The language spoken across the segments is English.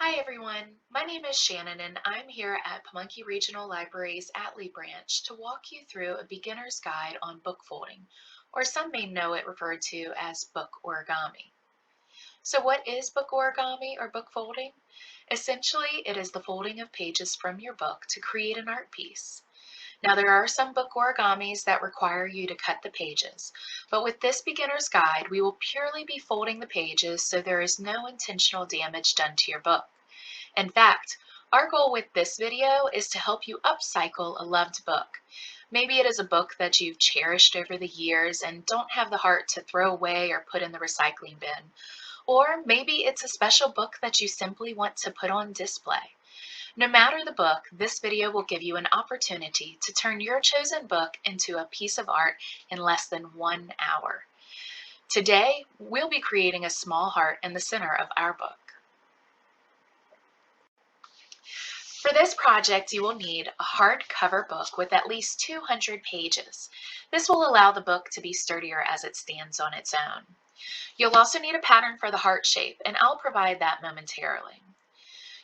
Hi everyone, my name is Shannon and I'm here at Pamunkey Regional Library's Atlee Branch to walk you through a beginner's guide on book folding, or some may know it referred to as book origami. So what is book origami or book folding? Essentially, it is the folding of pages from your book to create an art piece. Now there are some book origamis that require you to cut the pages, but with this beginner's guide, we will purely be folding the pages so there is no intentional damage done to your book. In fact, our goal with this video is to help you upcycle a loved book. Maybe it is a book that you've cherished over the years and don't have the heart to throw away or put in the recycling bin. Or maybe it's a special book that you simply want to put on display. No matter the book, this video will give you an opportunity to turn your chosen book into a piece of art in less than 1 hour. Today, we'll be creating a small heart in the center of our book. For this project, you will need a hardcover book with at least 200 pages. This will allow the book to be sturdier as it stands on its own. You'll also need a pattern for the heart shape, and I'll provide that momentarily.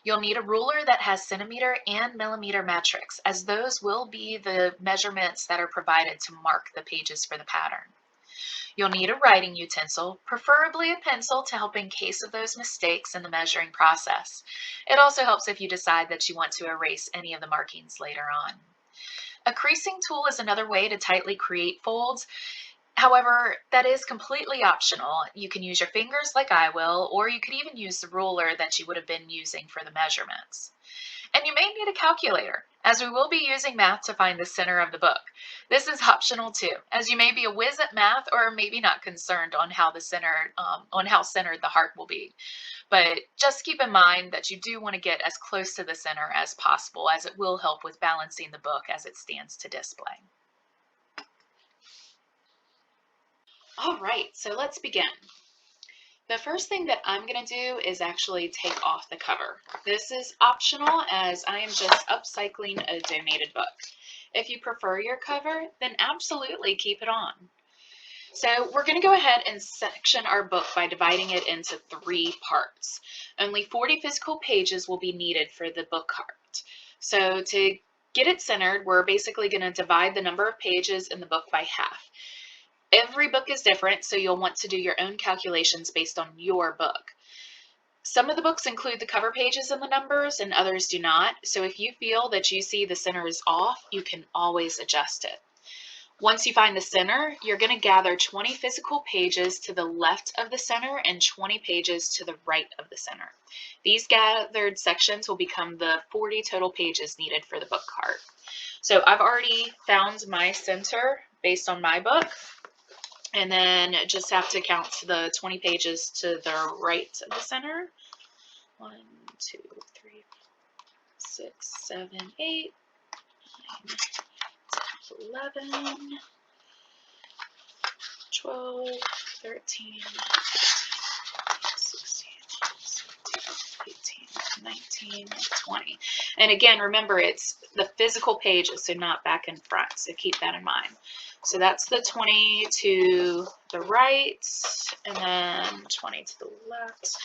You'll need a ruler that has centimeter and millimeter metrics, as those will be the measurements that are provided to mark the pages for the pattern. You'll need a writing utensil, preferably a pencil, to help in case of those mistakes in the measuring process. It also helps if you decide that you want to erase any of the markings later on. A creasing tool is another way to tightly create folds. However, that is completely optional. You can use your fingers like I will, or you could even use the ruler that you would have been using for the measurements. And you may need a calculator, as we will be using math to find the center of the book. This is optional too, as you may be a whiz at math or maybe not concerned on how centered the heart will be. But just keep in mind that you do want to get as close to the center as possible, as it will help with balancing the book as it stands to display. All right, so let's begin. The first thing that I'm going to do is actually take off the cover. This is optional, as I am just upcycling a donated book. If you prefer your cover, then absolutely keep it on. So we're going to go ahead and section our book by dividing it into 3 parts. Only 40 physical pages will be needed for the book heart. So to get it centered, we're basically going to divide the number of pages in the book by half. Every book is different, so you'll want to do your own calculations based on your book. Some of the books include the cover pages and the numbers, and others do not. So if you feel that you see the center is off, you can always adjust it. Once you find the center, you're going to gather 20 physical pages to the left of the center and 20 pages to the right of the center. These gathered sections will become the 40 total pages needed for the book heart. So I've already found my center based on my book. And then just have to count the 20 pages to the right of the center. 1, 2, 3, 6, 7, 8, 9, 10, 11, 12, 13, 16, 17, 18, 19, 20. And again, remember, it's the physical pages, so not back and front. So keep that in mind. So that's the 20 to the right, and then 20 to the left.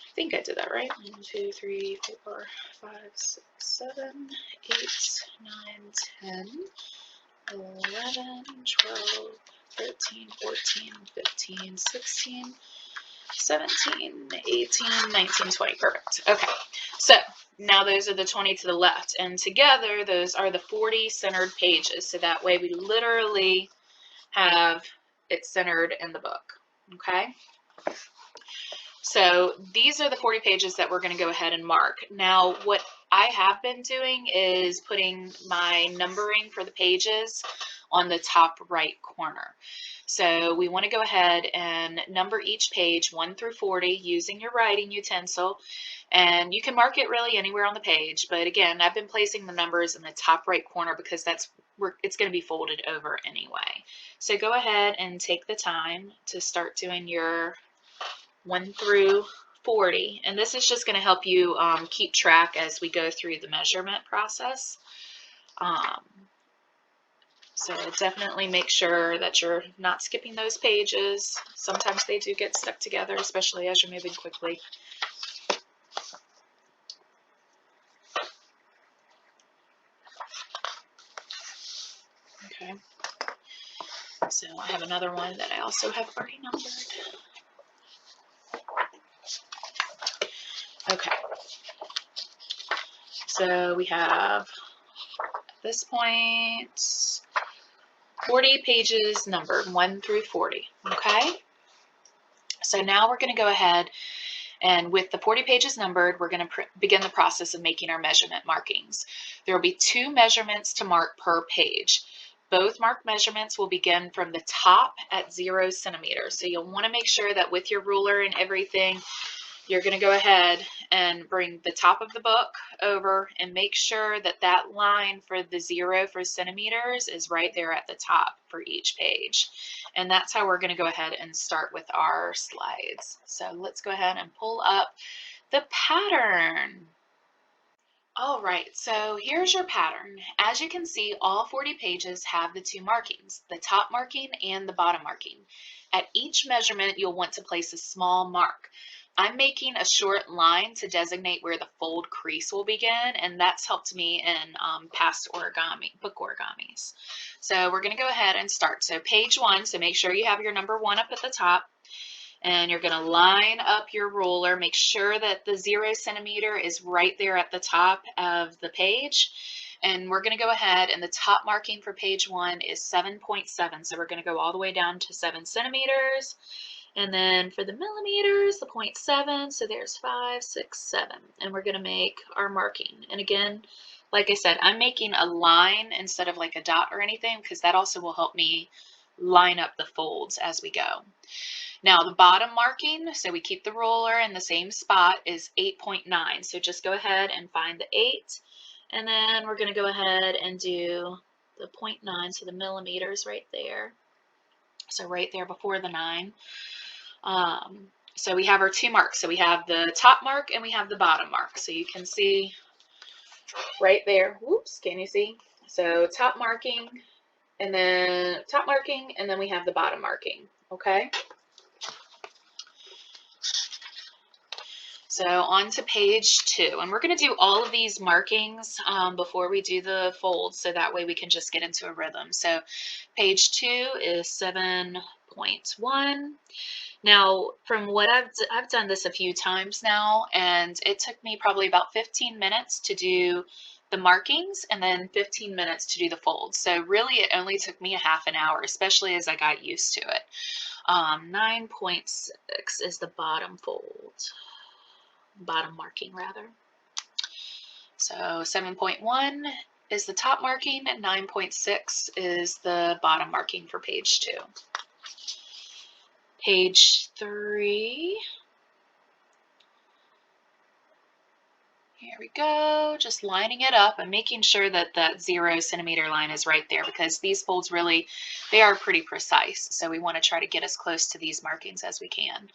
I think I did that right. 1, 2, 3, 4, 5, 6, 7, 8, 9, 10, 11, 12, 13, 14, 15, 16, 17, 18, 19, 20. Perfect. Okay, so now those are the 20 to the left, and together those are the 40 centered pages, so that way we literally have it centered in the book. Okay, so these are the 40 pages that we're going to go ahead and mark. Now what I have been doing is putting my numbering for the pages on the top right corner. So we want to go ahead and number each page 1 through 40 using your writing utensil, and you can mark it really anywhere on the page, but again, I've been placing the numbers in the top right corner because that's where it's going to be folded over anyway. So go ahead and take the time to start doing your 1 through 40, and this is just going to help you keep track as we go through the measurement process. So definitely make sure that you're not skipping those pages. Sometimes they do get stuck together, especially as you're moving quickly. Okay. So I have another one that I also have already numbered. Okay. So we have, at this point, 40 pages numbered, 1 through 40. Okay. So now we're going to go ahead and with the 40 pages numbered, we're going to begin the process of making our measurement markings. There will be 2 measurements to mark per page. Both marked measurements will begin from the top at 0 centimeters. So you'll want to make sure that with your ruler and everything, you're going to go ahead and bring the top of the book over and make sure that that line for the 0 for centimeters is right there at the top for each page. And that's how we're going to go ahead and start with our slides. So let's go ahead and pull up the pattern. All right, so here's your pattern. As you can see, all 40 pages have the 2 markings, the top marking and the bottom marking. At each measurement, you'll want to place a small mark. I'm making a short line to designate where the fold crease will begin, and that's helped me in past book origamis. So we're going to go ahead and start. So page 1, so make sure you have your number 1 up at the top. And you're going to line up your ruler. Make sure that the 0 centimeter is right there at the top of the page. And we're going to go ahead, and the top marking for page 1 is 7.7. So we're going to go all the way down to 7 centimeters. And then for the millimeters, the 0.7. So there's 5, 6, 7. And we're going to make our marking. And again, like I said, I'm making a line instead of like a dot or anything, because that also will help me line up the folds as we go. Now the bottom marking, so we keep the ruler in the same spot, is 8.9. So just go ahead and find the 8, and then we're going to go ahead and do the 0.9, so the millimeters right there. So right there before the 9. So we have our 2 marks. So we have the top mark and we have the bottom mark. So you can see right there. Whoops, can you see? So top marking, and then we have the bottom marking. Okay. So on to page 2, and we're going to do all of these markings before we do the folds, so that way we can just get into a rhythm. So page 2 is 7.1. Now, from what I've done this a few times now, and it took me probably about 15 minutes to do the markings and then 15 minutes to do the folds. So really it only took me a half an hour, especially as I got used to it. 9.6 is the bottom fold. Bottom marking rather. So 7.1 is the top marking and 9.6 is the bottom marking for page 2. Page 3. Here we go, just lining it up and making sure that that 0 centimeter line is right there, because these folds really, they are pretty precise. So we want to try to get as close to these markings as we can.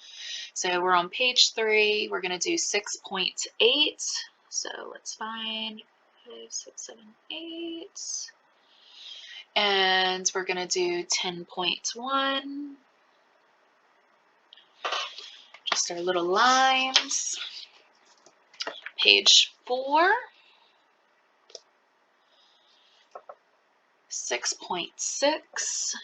So we're on page 3. We're going to do 6.8. So let's find 5, 6, 7, 8. And we're going to do 10.1. Just our little lines. Page 4. 6.6.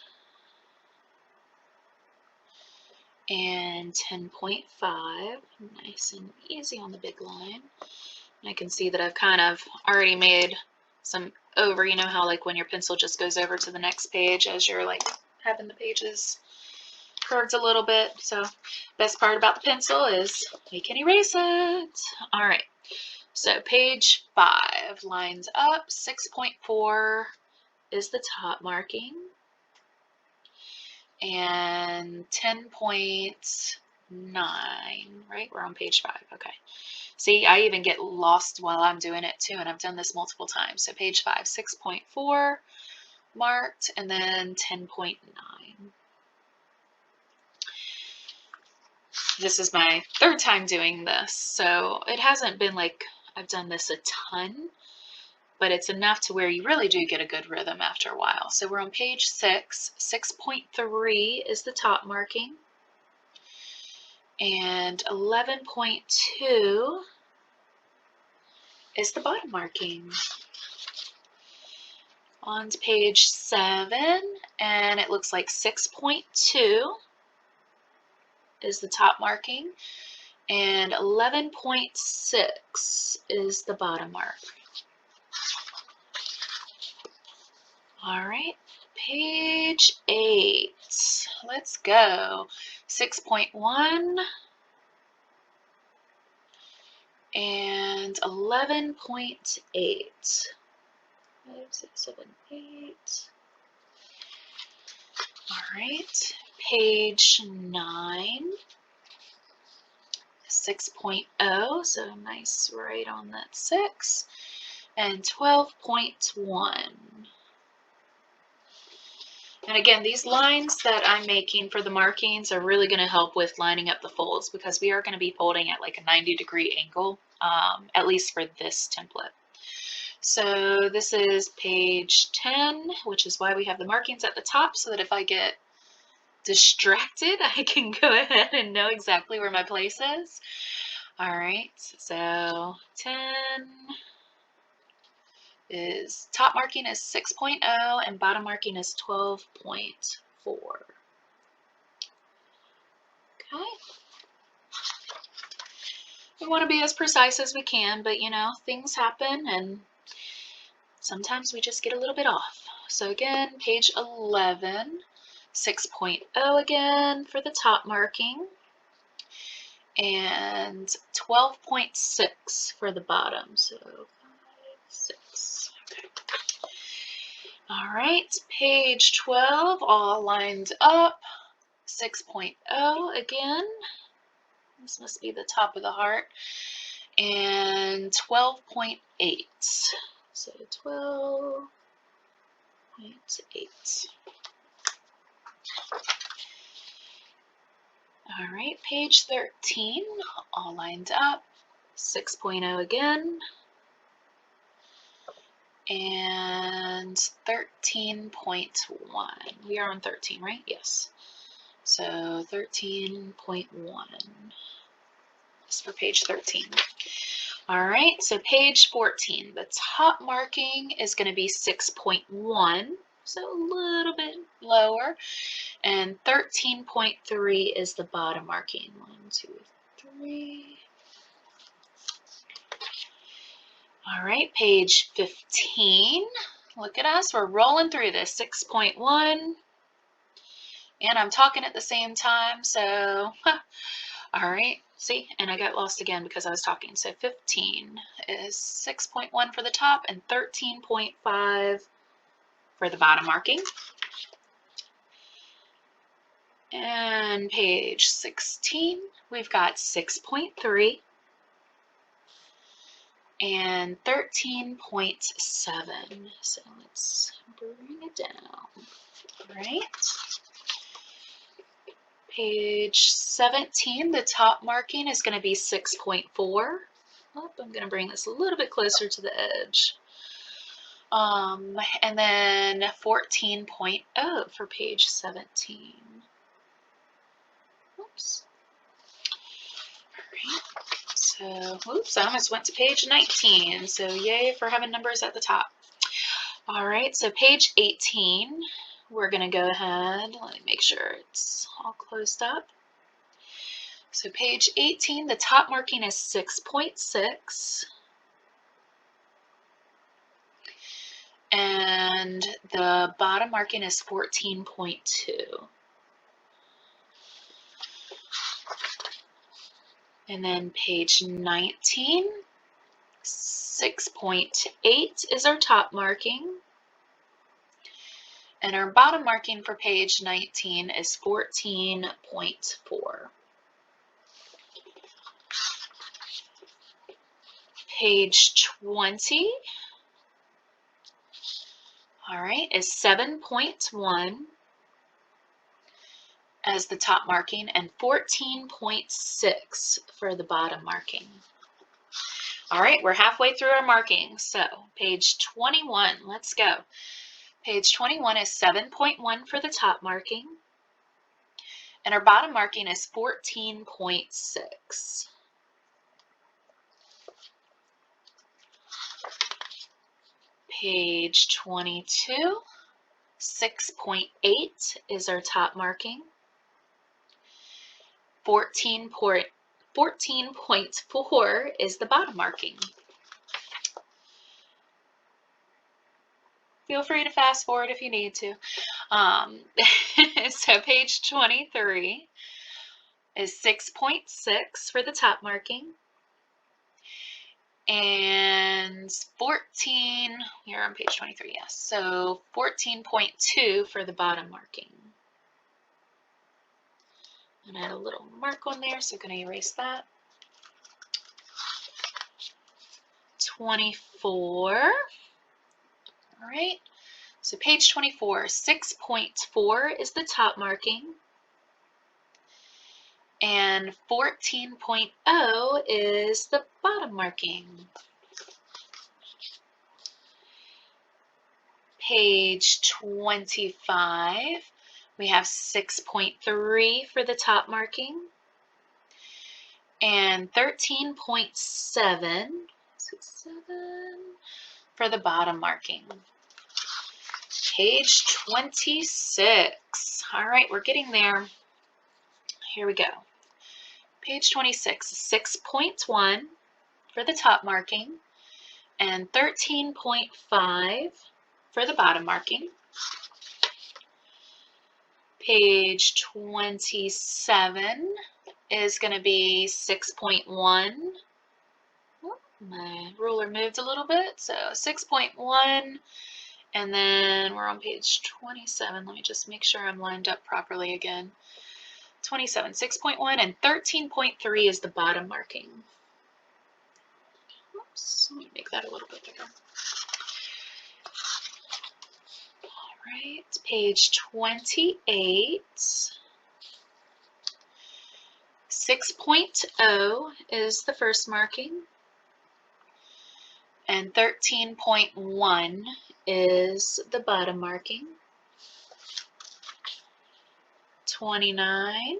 And 10.5, nice and easy on the big line. And I can see that I've kind of already made some over, you know how like when your pencil just goes over to the next page as you're like having the pages curved a little bit. So best part about the pencil is you can erase it. All right, so page 5 lines up. 6.4 is the top marking. And 10.9, right? We're on page 5. Okay. See, I even get lost while I'm doing it too, and I've done this multiple times. So page 5, 6.4 marked, and then 10.9. this is my third time doing this, so it hasn't been like I've done this a ton, but it's enough to where you really do get a good rhythm after a while. So we're on page 6. 6.3 is the top marking, and 11.2 is the bottom marking. On to page 7, and it looks like 6.2 is the top marking, and 11.6 is the bottom mark. All right, page 8. Let's go. 6.1 and 11.8. 5, 6, 7, 8. All right, page 9. 6.0, so nice right on that 6, and 12.1. And again, these lines that I'm making for the markings are really going to help with lining up the folds, because we are going to be folding at like a 90-degree angle, at least for this template. So this is page 10, which is why we have the markings at the top, so that if I get distracted, I can go ahead and know exactly where my place is. All right, so 10 is top marking is 6.0 and bottom marking is 12.4. Okay. We want to be as precise as we can, but you know, things happen and sometimes we just get a little bit off. So again, page 11, 6.0 again for the top marking, and 12.6 for the bottom. So 5, 6. Okay. All right, page 12, all lined up. 6.0 again. This must be the top of the heart. And 12.8. So 12.8. All right, page 13, all lined up. 6.0 again. And 13.1. We are on 13, right? Yes. So 13.1 is for page 13. All right, so page 14, the top marking is going to be 6.1, so a little bit lower, and 13.3 is the bottom marking. 1, 2, 3. All right, page 15. Look at us, we're rolling through this. 6.1, and I'm talking at the same time, so all right, see, and I got lost again because I was talking. So 15 is 6.1 for the top and 13.5 for the bottom marking. And page 16, we've got 6.3 and 13.7. So let's bring it down. All right. Page 17, the top marking is going to be 6.4. Oh, I'm going to bring this a little bit closer to the edge. And then 14.0 for page 17. Oops. All right. So, oops, I almost went to page 19. So, yay for having numbers at the top. All right, so page 18. We're going to go ahead, let me make sure it's all closed up. So page 18, the top marking is 6.6. And the bottom marking is 14.2. And then page 19, 6.8 is our top marking. And our bottom marking for page 19 is 14.4. Page 20, all right, is 7.1. as the top marking and 14.6 for the bottom marking. All right, we're halfway through our marking. So page 21, let's go. Page 21 is 7.1 for the top marking, and our bottom marking is 14.6. Page 22, 6.8 is our top marking. 14.4 is the bottom marking. Feel free to fast forward if you need to. So page 23 is 6.6 for the top marking, and 14, here on page 23, yes, so 14.2 for the bottom marking. And I had a little mark on there, so I'm going to erase that. 24. All right, so page 24, 6.4 is the top marking, and 14.0 is the bottom marking. Page 25, we have 6.3 for the top marking, and 13.7 for the bottom marking. Page 26. All right, we're getting there. Here we go. Page 26, 6.1 for the top marking, and 13.5 for the bottom marking. Page 27 is going to be 6.1. My ruler moved a little bit, so 6.1, and then we're on page 27. Let me just make sure I'm lined up properly again. 27, 6.1, and 13.3 is the bottom marking. Oops, let me make that a little bit bigger. All right, page 28. 6.0 is the first marking, and 13.1 is the bottom marking. 29,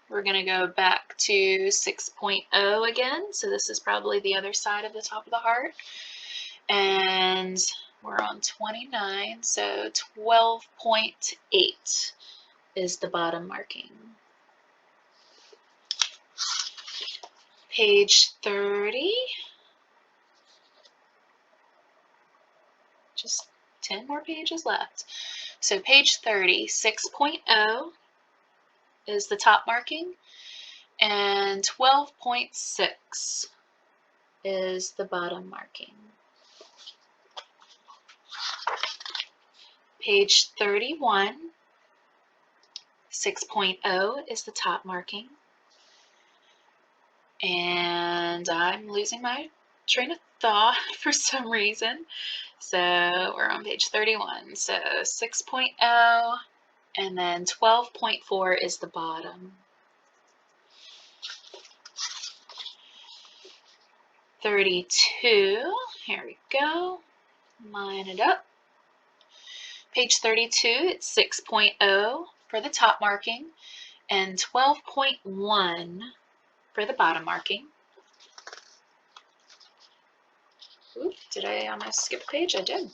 we're going to go back to 6.0 again, so this is probably the other side of the top of the heart, and we're on 29, so 12.8 is the bottom marking. Page 30, just 10 more pages left. So page 30, 6.0 is the top marking, and 12.6 is the bottom marking. Page 31, 6.0 is the top marking, and I'm losing my train of thought for some reason. So we're on page 31, so 6.0, and then 12.4 is the bottom. 32, here we go, line it up. Page 32, it's 6.0 for the top marking, and 12.1 for the bottom marking. Oop, did I almost skip a page? I did.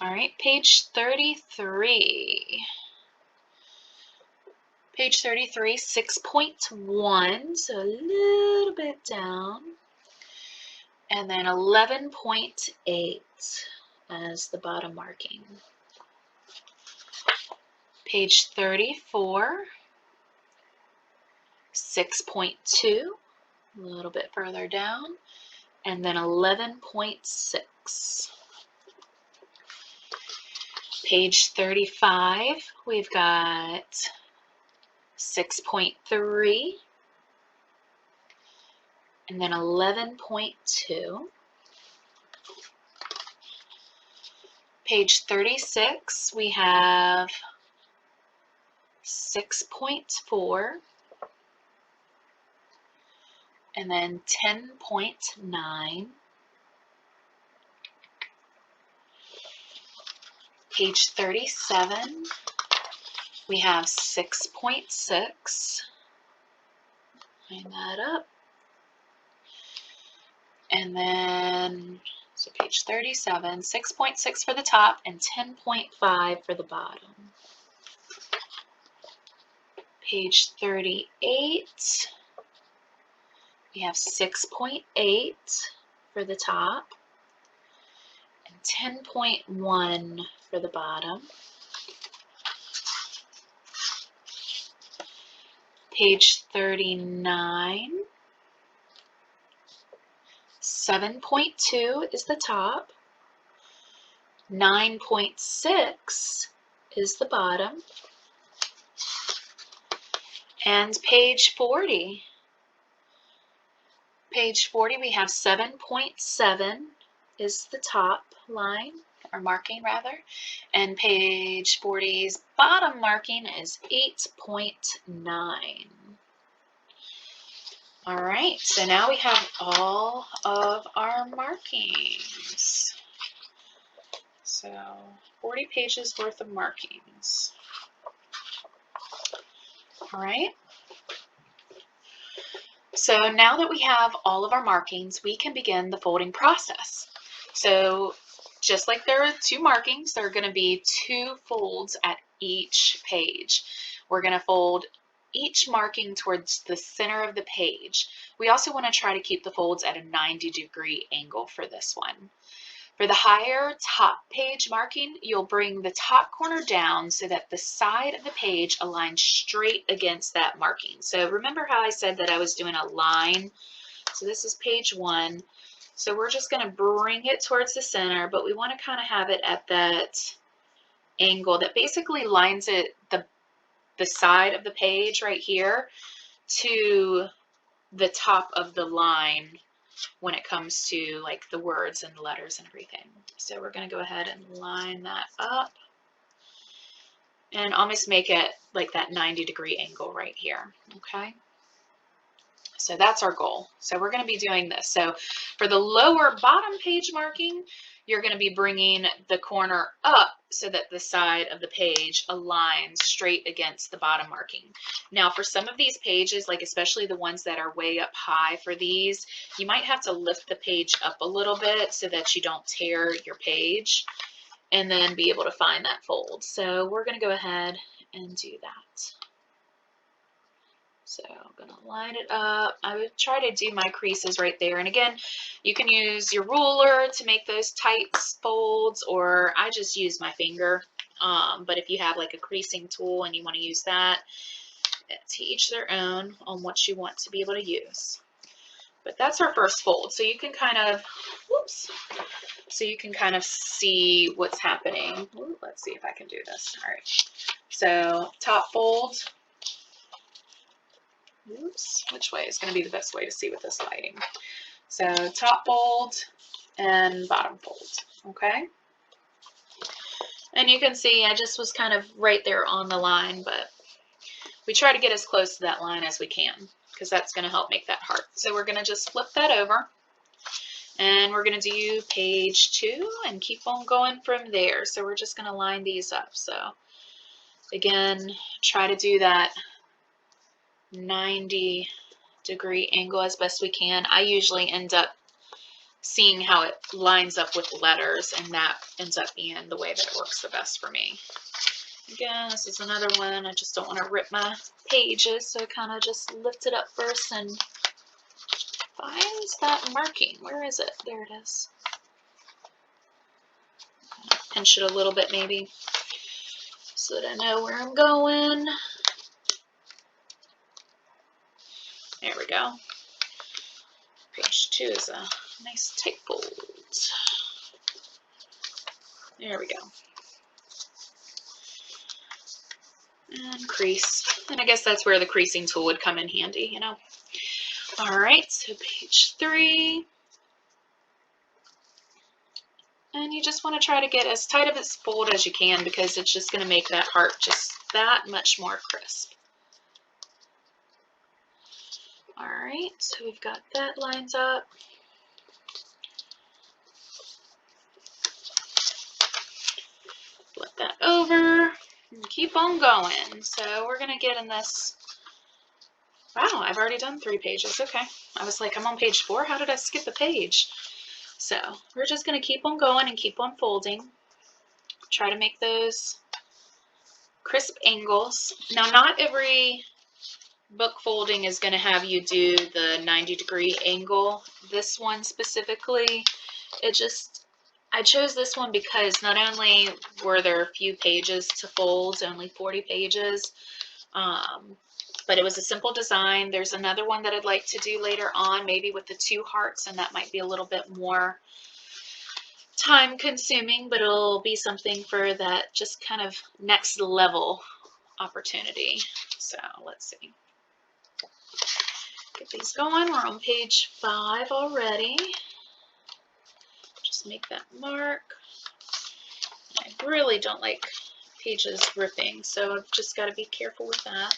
All right, page 33. Page 33, 6.1, so a little bit down, and then 11.8 as the bottom marking. Page 34, 6.2, a little bit further down, and then 11.6. Page 35, we've got 6.3, and then 11.2. Page 36, we have 6.4, and then 10.9. Page 37, we have 6.6. Line that up. And then, so page 37, 6.6 for the top and 10.5 for the bottom. Page 38, we have 6.8 for the top and 10.1 for the bottom. Page 39, 7.2 is the top, 9.6 is the bottom, and page 40. Page 40, we have 7.7 is the top line, or marking rather, and page 40's bottom marking is 8.9. All right, so now we have all of our markings. So 40 pages worth of markings. All right. So now that we have all of our markings, we can begin the folding process. So just like there are 2 markings, there are going to be 2 folds at each page. We're going to fold each marking towards the center of the page. We also want to try to keep the folds at a 90-degree angle for this one. For the higher top page marking, you'll bring the top corner down so that the side of the page aligns straight against that marking. So remember how I said that I was doing a line? So this is page 1. So we're just going to bring it towards the center, but we want to kind of have it at that angle that basically lines it, the side of the page right here to the top of the line when it comes to like the words and the letters and everything. So we're going to go ahead and line that up and almost make it like that 90-degree angle right here. Okay. So that's our goal. So we're going to be doing this. So for the lower bottom page marking, you're going to be bringing the corner up so that the side of the page aligns straight against the bottom marking. Now for some of these pages, like especially the ones that are way up high for these, you might have to lift the page up a little bit so that you don't tear your page and then be able to find that fold. So we're going to go ahead and do that. So I'm going to line it up. I would try to do my creases right there. And again, you can use your ruler to make those tight folds, or I just use my finger. But if you have like a creasing tool and you want to use that, to each their own on what you want to be able to use. But that's our first fold. So you can kind of, whoops. So you can kind of see what's happening. Ooh, let's see if I can do this. All right. So top fold. Oops, which way is going to be the best way to see with this lighting? So top fold and bottom fold, okay? And you can see I just was kind of right there on the line, but we try to get as close to that line as we can because that's going to help make that heart. So we're going to just flip that over and we're going to do page 2 and keep on going from there. So we're just going to line these up. So again, try to do that 90-degree angle as best we can. I usually end up seeing how it lines up with letters, and that ends up being the way that it works the best for me. Again, this is another one. I just don't want to rip my pages, so I kind of just lift it up first and find that marking. Where is it? There it is. Pinch it a little bit maybe so that I know where I'm going. There we go. Page 2 is a nice tight fold. There we go. And crease. And I guess that's where the creasing tool would come in handy, you know. All right, so page 3. And you just want to try to get as tight of its fold as you can because it's just going to make that heart just that much more crisp. All right, so we've got that lined up. Flip that over and keep on going. So we're going to get in this. Wow, I've already done 3 pages. Okay. I was like, I'm on page 4. How did I skip a page? So we're just going to keep on going and keep on folding. Try to make those crisp angles. Now, not every book folding is going to have you do the 90-degree angle. This one specifically, I chose this one because not only were there a few pages to fold, only 40 pages, but it was a simple design. There's another one that I'd like to do later on, maybe with the 2 hearts, and that might be a little bit more time consuming, but it'll be something for that just kind of next level opportunity. So let's see. Get these going. We're on page 5 already. Just make that mark. I really don't like pages ripping, so I've just got to be careful with that.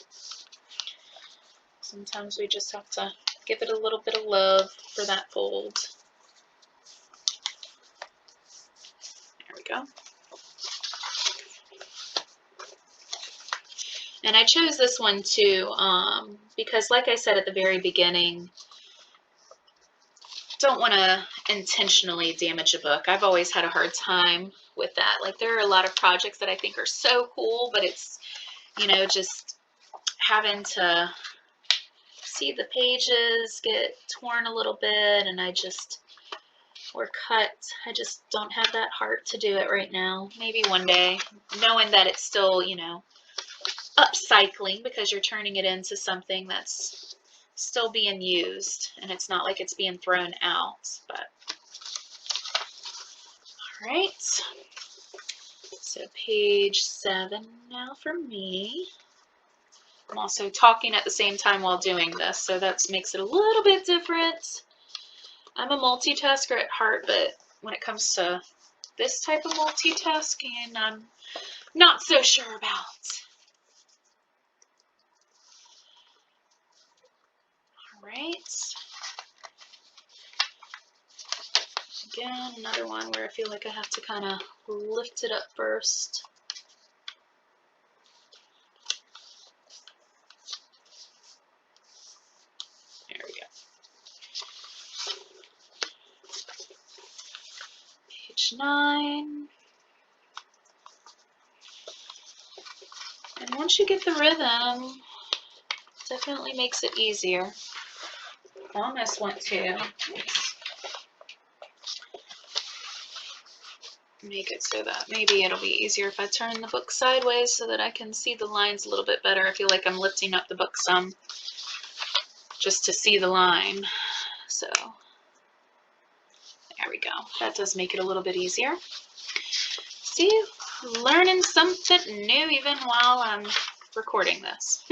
Sometimes we just have to give it a little bit of love for that fold. There we go. And I chose this one too because, like I said at the very beginning, don't want to intentionally damage a book. I've always had a hard time with that. Like, there are a lot of projects that I think are so cool, but it's, you know, just having to see the pages get torn a little bit and or cut. I just don't have that heart to do it right now. Maybe one day, knowing that it's still, you know, upcycling because you're turning it into something that's still being used and it's not like it's being thrown out. But all right, so page 7 now for me. I'm also talking at the same time while doing this, so that makes it a little bit different. I'm a multitasker at heart, but when it comes to this type of multitasking, I'm not so sure about. All right. Again, another one where I feel like I have to kind of lift it up first. There we go. Page 9. And once you get the rhythm, it definitely makes it easier. I almost want to make it so that maybe it'll be easier if I turn the book sideways so that I can see the lines a little bit better. I feel like I'm lifting up the book some just to see the line. So there we go. That does make it a little bit easier. See, learning something new even while I'm recording this.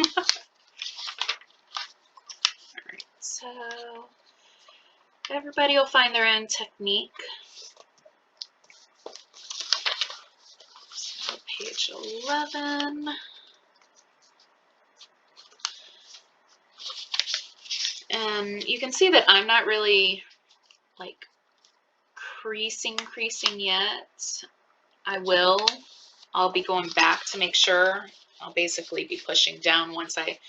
Alright, so everybody will find their own technique. So page 11. And you can see that I'm not really like creasing yet. I'll be going back to make sure. I'll basically be pushing down once I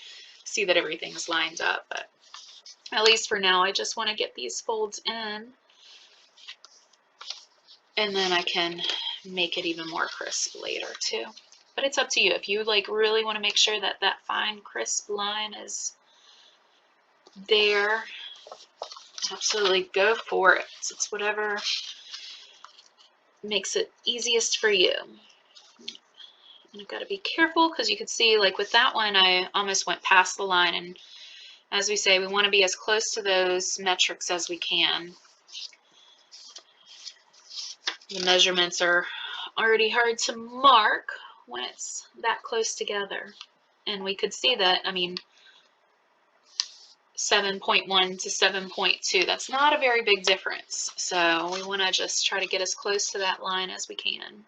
see that everything's lined up, but at least for now I just want to get these folds in and then I can make it even more crisp later too. But it's up to you. If you like really want to make sure that that fine crisp line is there, absolutely go for it. It's whatever makes it easiest for you. And I've got to be careful because you can see, like with that one, I almost went past the line. And as we say, we want to be as close to those metrics as we can. The measurements are already hard to mark when it's that close together. And we could see that, I mean, 7.1 to 7.2. That's not a very big difference. So we want to just try to get as close to that line as we can.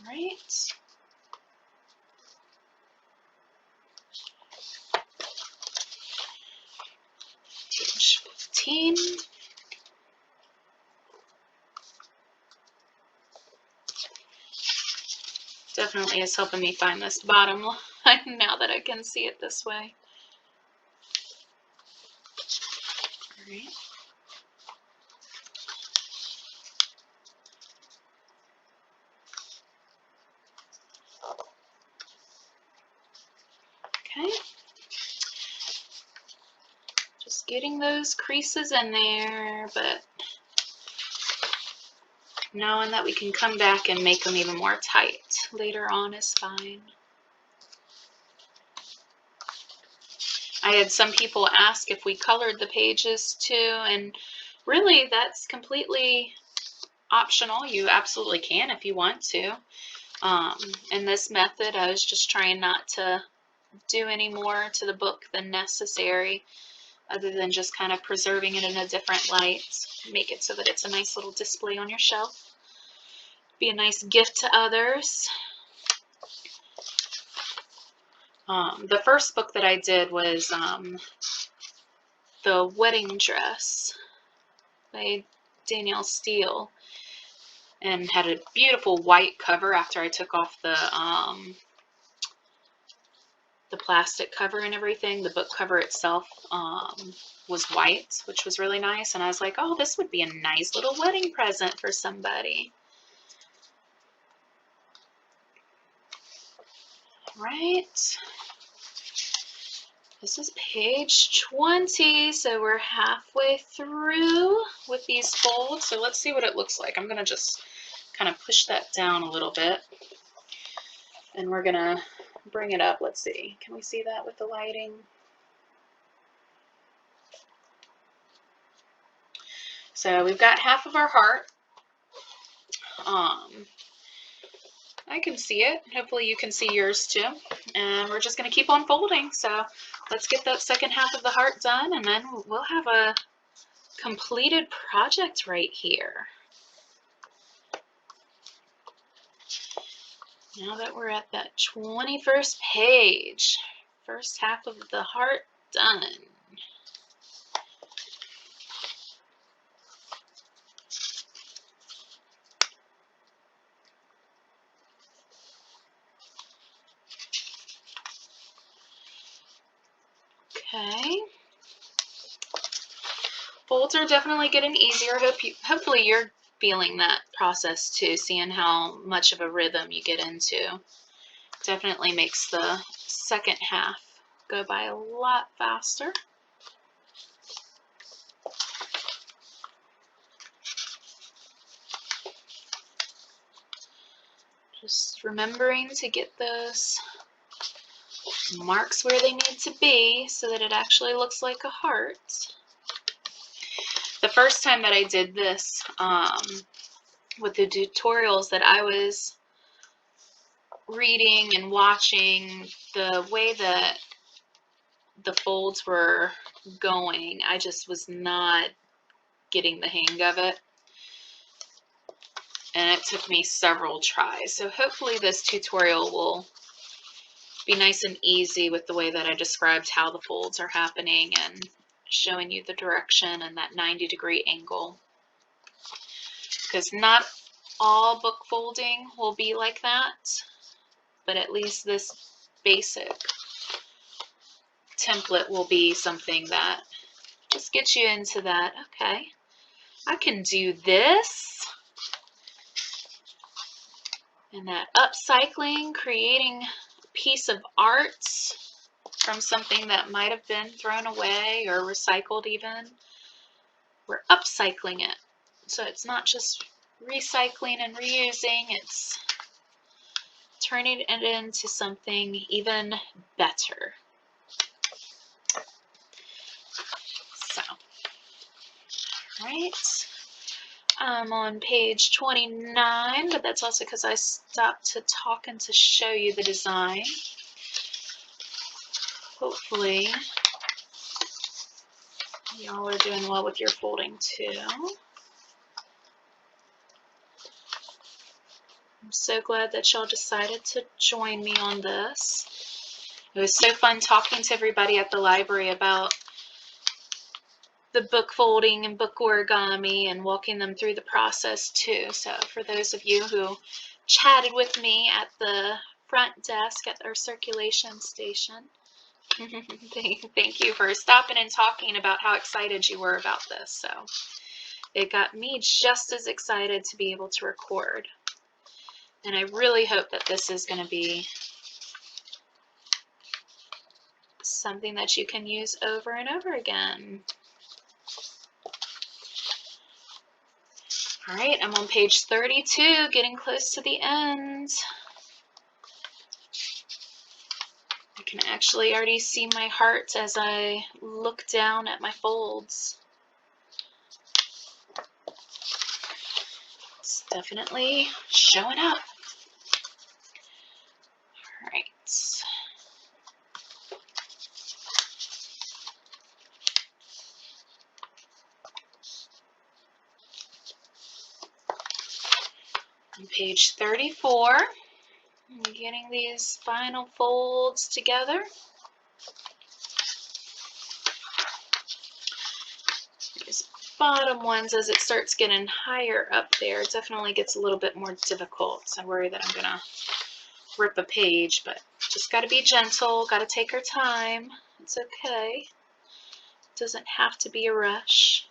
Right. Page 15. Definitely is helping me find this bottom line now that I can see it this way. All right. Okay. Just getting those creases in there, but knowing that we can come back and make them even more tight later on is fine. I had some people ask if we colored the pages too, and really that's completely optional. You absolutely can if you want to. In this method, I was just trying not to do any more to the book than necessary, other than just kind of preserving it in a different light. Make it so that it's a nice little display on your shelf. Be a nice gift to others. The first book that I did was The Wedding Dress by Danielle Steele, and had a beautiful white cover after I took off the plastic cover and everything. The book cover itself was white, which was really nice, and I was like, oh, this would be a nice little wedding present for somebody. Right. This is page 20, so we're halfway through with these folds. So let's see what it looks like. I'm going to just kind of push that down a little bit, and we're going to bring it up. Let's see. Can we see that with the lighting? So we've got half of our heart. I can see it. Hopefully you can see yours too. And we're just going to keep on folding. So let's get that second half of the heart done, and then we'll have a completed project right here. Now that we're at that 21st page, first half of the heart done. Okay. Folds are definitely getting easier. Hopefully you're feeling that process too, seeing how much of a rhythm you get into. Definitely makes the second half go by a lot faster. Just remembering to get those marks where they need to be so that it actually looks like a heart. The first time that I did this with the tutorials that I was reading and watching, the way that the folds were going, I just was not getting the hang of it. And it took me several tries. So hopefully this tutorial will be nice and easy with the way that I described how the folds are happening and showing you the direction and that 90-degree angle. Because not all book folding will be like that, but at least this basic template will be something that just gets you into that, okay, I can do this. And that upcycling, creating a piece of art from something that might have been thrown away or recycled even. We're upcycling it. So it's not just recycling and reusing, it's turning it into something even better. So, right. I'm on page 29, but that's also because I stopped to talk and to show you the design. Hopefully, y'all are doing well with your folding too. I'm so glad that y'all decided to join me on this. It was so fun talking to everybody at the library about the book folding and book origami and walking them through the process too. So for those of you who chatted with me at the front desk at our circulation station, thank you for stopping and talking about how excited you were about this. So it got me just as excited to be able to record. And I really hope that this is going to be something that you can use over and over again. All right, I'm on page 32, getting close to the end. I can actually already see my heart as I look down at my folds. It's definitely showing up. All right. On page 34, I'm getting these final folds together. These bottom ones, as it starts getting higher up there, it definitely gets a little bit more difficult. I worry that I'm gonna rip a page, but just gotta be gentle, gotta take our time. It's okay. It doesn't have to be a rush.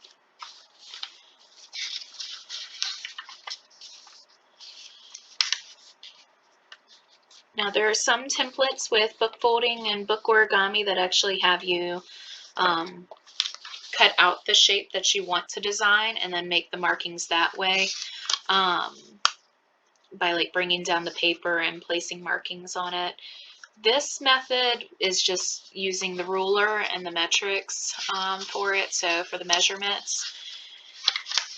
Now there are some templates with book folding and book origami that actually have you cut out the shape that you want to design and then make the markings that way by like bringing down the paper and placing markings on it. This method is just using the ruler and the metrics for it, so for the measurements.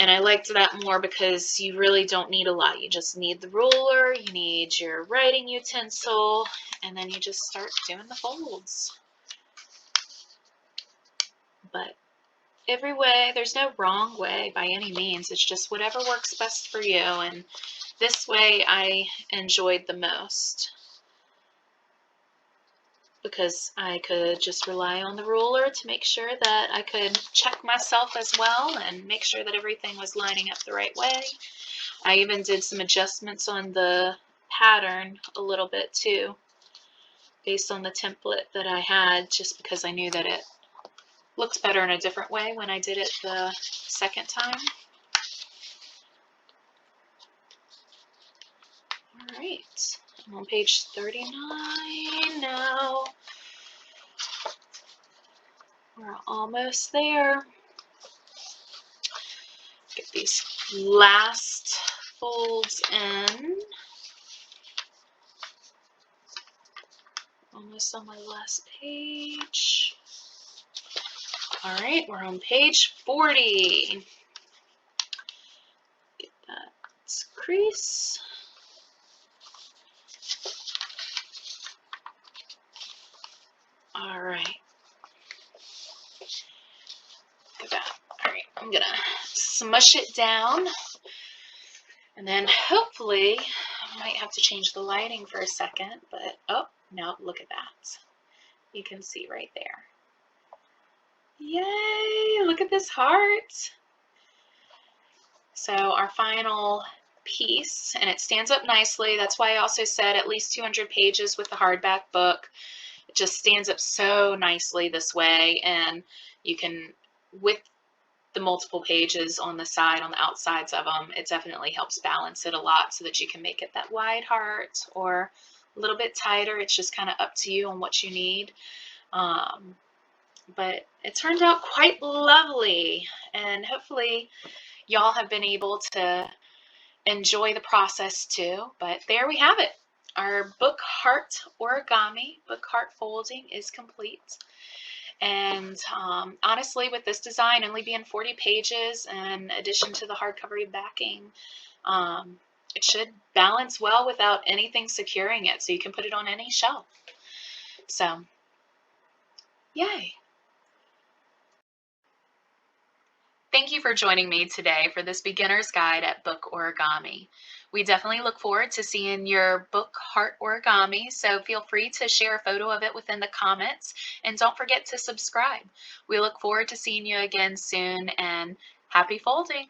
And I liked that more because you really don't need a lot. You just need the ruler, you need your writing utensil, and then you just start doing the folds. But every way, there's no wrong way by any means. It's just whatever works best for you. And this way I enjoyed the most, because I could just rely on the ruler to make sure that I could check myself as well and make sure that everything was lining up the right way. I even did some adjustments on the pattern a little bit too, based on the template that I had, just because I knew that it looked better in a different way when I did it the second time. All right. I'm on page 39 now. We're almost there. Get these last folds in. Almost on my last page. All right, we're on page 40. Get that crease. All right. Look at that. All right, I'm gonna smush it down, and then hopefully I might have to change the lighting for a second, but oh no, look at that. You can see right there. Yay, look at this heart. So our final piece, and it stands up nicely. That's why I also said at least 200 pages with the hardback book. It just stands up so nicely this way, and you can, with the multiple pages on the side, on the outsides of them, it definitely helps balance it a lot so that you can make it that wide heart or a little bit tighter. It's just kind of up to you on what you need. But it turned out quite lovely, and hopefully y'all have been able to enjoy the process too. But there we have it. Our book heart origami, book heart folding is complete. And honestly, with this design only being 40 pages in addition to the hardcover backing, it should balance well without anything securing it, so you can put it on any shelf. So, yay! Thank you for joining me today for this beginner's guide at Book Origami. We definitely look forward to seeing your book heart origami, so feel free to share a photo of it within the comments, and don't forget to subscribe. We look forward to seeing you again soon, and happy folding!